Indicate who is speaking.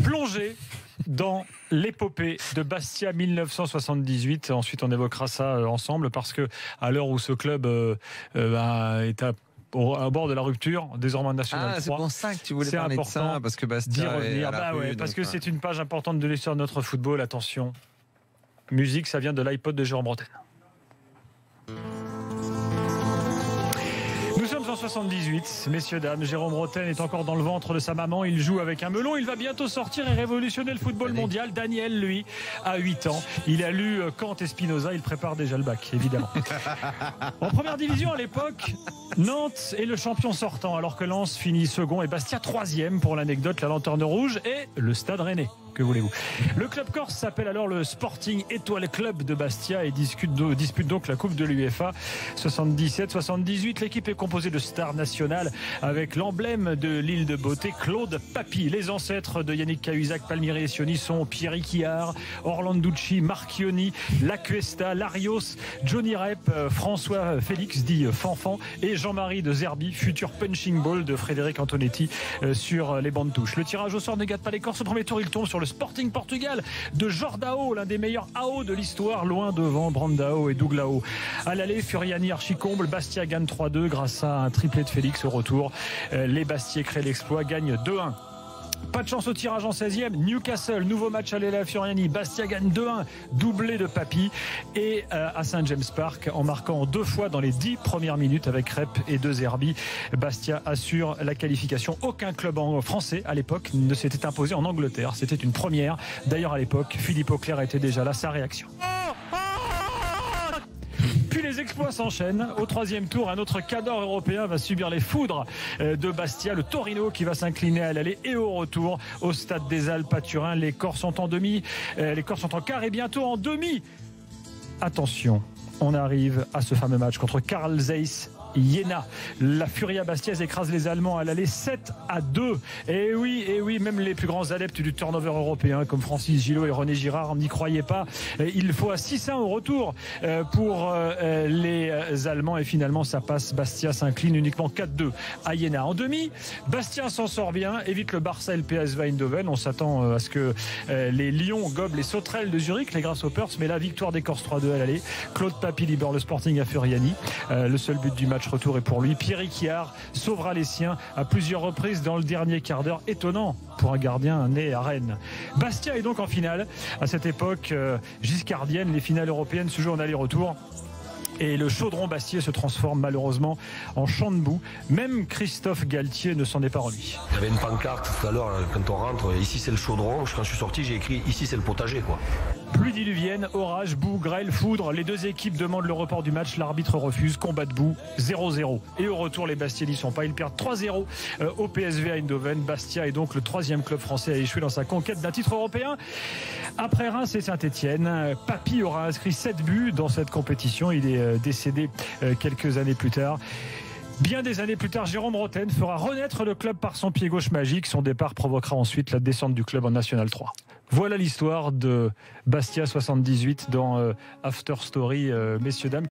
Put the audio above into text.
Speaker 1: Plongé dans l'épopée de Bastia 1978. Ensuite, on évoquera ça ensemble parce que à l'heure où ce club est à bord de la rupture, désormais en National 3.
Speaker 2: C'est pour ça que tu voulais parler de ça, parce que Bastia
Speaker 1: est à la rue, parce que c'est une page importante de l'histoire de notre football. Attention, musique, ça vient de l'iPod de Jérôme Bretagne. Nous sommes en 78, messieurs, dames. Jérôme Bretagne est encore dans le ventre de sa maman. Il joue avec un melon. Il va bientôt sortir et révolutionner le football mondial. Daniel, lui, a 8 ans. Il a lu Kant et Spinoza. Il prépare déjà le bac, évidemment. En première division, à l'époque, Nantes est le champion sortant, alors que Lens finit second et Bastia troisième. Pour l'anecdote, la Lanterne Rouge et le Stade Rennais. Que voulez-vous? Le club corse s'appelle alors le Sporting Étoile Club de Bastia et dispute donc la Coupe de l'UEFA 77-78. L'équipe est composée de stars nationales avec l'emblème de l'île de beauté, Claude Papi. Les ancêtres de Yannick Cahuzac, Palmieri et Sioni sont Pierre Quillard, Orlanducci, Marchioni, Lacuesta, Larios, Johnny Rep, François Félix dit Fanfan et Jean-Marie de Zerbi, futur punching ball de Frédéric Antonetti sur les bancs de touche. Le tirage au sort ne gâte pas les Corses. Au premier tour, il tombe sur le Sporting Portugal de Jordao, l'un des meilleurs AO de l'histoire, loin devant Brandao et Douglao. À l'aller, Furiani archicomble, Bastia gagne 3-2 grâce à un triplé de Félix. Au retour, les Bastiais créent l'exploit, gagnent 2-1. Pas de chance au tirage en 16e. Newcastle, nouveau match à l'Ela Furiani. Bastia gagne 2-1, doublé de Papi. Et à Saint James Park, en marquant 2 fois dans les 10 premières minutes avec Rep et De Zerbi, Bastia assure la qualification. Aucun club français à l'époque ne s'était imposé en Angleterre. C'était une première. D'ailleurs, à l'époque, Philippe Auclair était déjà là. Sa réaction. Puis les exploits s'enchaînent. Au 3e tour, un autre cadre européen va subir les foudres de Bastia, le Torino qui va s'incliner à l'aller et au retour au stade des Alpes à Turin. Les Corses sont en demi, les Corses sont en quart et bientôt en demi. Attention, on arrive à ce fameux match contre Carl Zeiss Jena. La Furia bastiaise écrase les Allemands à l'aller 7-2. Et oui, même les plus grands adeptes du turnover européen comme Francis Gillot et René Girard n'y croyaient pas. Il faut à 6-1 au retour pour les Allemands et finalement ça passe. Bastia s'incline uniquement 4-2 à Jena. En demi, Bastia s'en sort bien, évite le Barça et le PSV Eindhoven. On s'attend à ce que les Lions gobent les sauterelles de Zurich, les Grasshoppers, mais la victoire des Corses 3-2 à l'aller. Claude Papi libère le Sporting à Furiani. Le seul but du match retour est pour lui. Pierre Quillard sauvera les siens à plusieurs reprises dans le dernier quart d'heure. Étonnant pour un gardien né à Rennes. Bastia est donc en finale. À cette époque giscardienne, les finales européennes se jouent en aller-retour. Et le chaudron bastiais se transforme malheureusement en champ de boue. Même Christophe Galtier ne s'en est pas remis.
Speaker 3: Il y avait une pancarte tout à l'heure quand on rentre. Ici c'est le chaudron. Quand je suis sorti, j'ai écrit ici c'est le potager, quoi.
Speaker 1: Pluie diluvienne, orage, boue, grêle, foudre. Les deux équipes demandent le report du match. L'arbitre refuse. Combat de boue, 0-0. Et au retour, les Bastiais n'y sont pas. Ils perdent 3-0 au PSV Eindhoven. Bastia est donc le 3e club français à échouer dans sa conquête d'un titre européen. Après Reims et Saint-Etienne, Papi aura inscrit 7 buts dans cette compétition. Il est décédé quelques années plus tard. Bien des années plus tard, Jérôme Bretagne fera renaître le club par son pied gauche magique. Son départ provoquera ensuite la descente du club en National 3. Voilà l'histoire de Bastia 78 dans After Story, messieurs, dames.